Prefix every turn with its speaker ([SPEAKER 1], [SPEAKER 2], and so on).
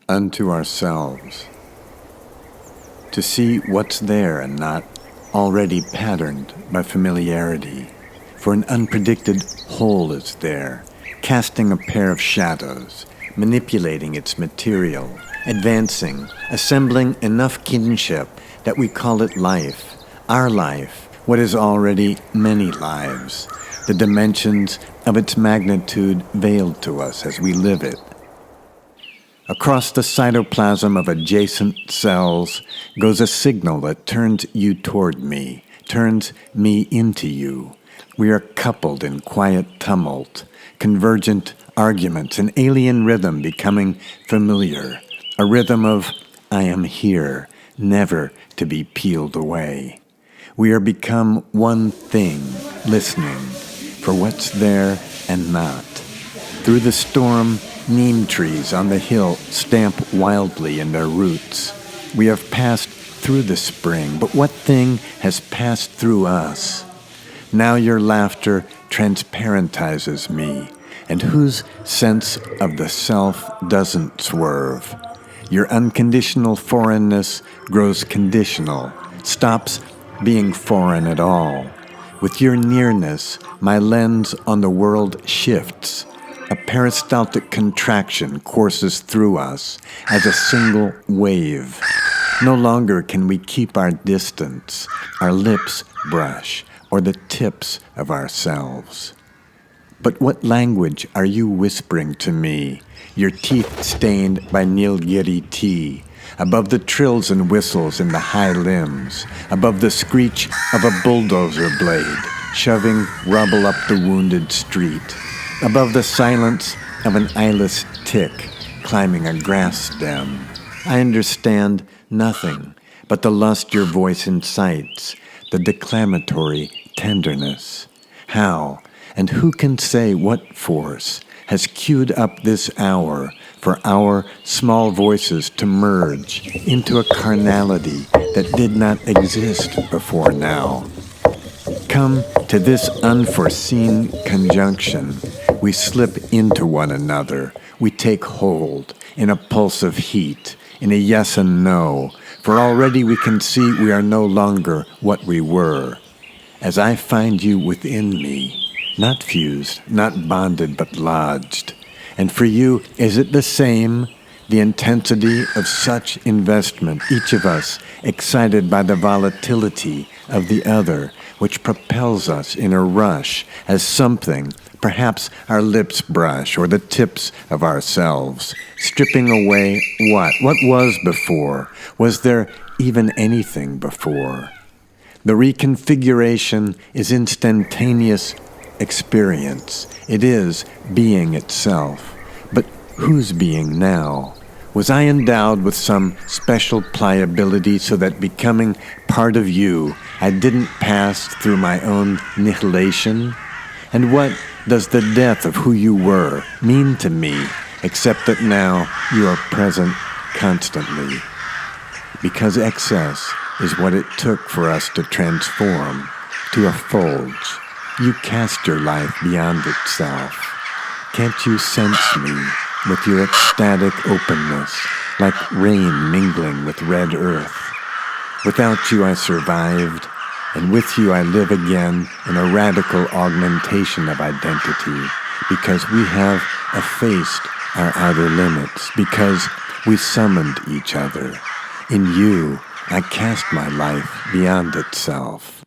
[SPEAKER 1] unto ourselves, to see what's there and not already patterned by familiarity, for an unpredicted whole is there, casting a pair of shadows, manipulating its material, advancing, assembling enough kinship that we call it life, our life, what is already many lives, the dimensions of its magnitude veiled to us as we live it. Across the cytoplasm of adjacent cells goes a signal that turns you toward me, turns me into you. We are coupled in quiet tumult, convergent arguments, an alien rhythm becoming familiar, a rhythm of I am here, never to be peeled away. We are become one thing, listening for what's there and not. Through the storm, neem trees on the hill stamp wildly in their roots. We have passed through the spring, but what thing has passed through us? Now your laughter transparentizes me, and whose sense of the self doesn't swerve? Your unconditional foreignness grows conditional, stops being foreign at all. With your nearness, my lens on the world shifts. A peristaltic contraction courses through us as a single wave. No longer can we keep our distance, our lips brush, or the tips of ourselves. But what language are you whispering to me, your teeth stained by Nilgiri tea, above the trills and whistles in the high limbs, above the screech of a bulldozer blade, shoving rubble up the wounded street, above the silence of an eyeless tick climbing a grass stem? I understand nothing but the lust your voice incites, the declamatory tenderness. How, and who can say what force has queued up this hour for our small voices to merge into a carnality that did not exist before now? Come to this unforeseen conjunction. We slip into one another. We take hold in a pulse of heat, in a yes and no, for already we can see we are no longer what we were. As I find you within me, not fused, not bonded, but lodged. And for you, is it the same? The intensity of such investment, each of us excited by the volatility of the other, which propels us in a rush as something, perhaps our lips brush or the tips of ourselves, stripping away what? What was before? Was there even anything before? The reconfiguration is instantaneous experience. It is being itself. But whose being now? Was I endowed with some special pliability so that becoming part of you, I didn't pass through my own nihilation? And what does the death of who you were mean to me, except that now you are present constantly? Because excess is what it took for us to transform, to effulge. You cast your life beyond itself. Can't you sense me with your ecstatic openness, like rain mingling with red earth? Without you I survived, and with you I live again in a radical augmentation of identity, because we have effaced our outer limits, because we summoned each other. In you I cast my life beyond itself.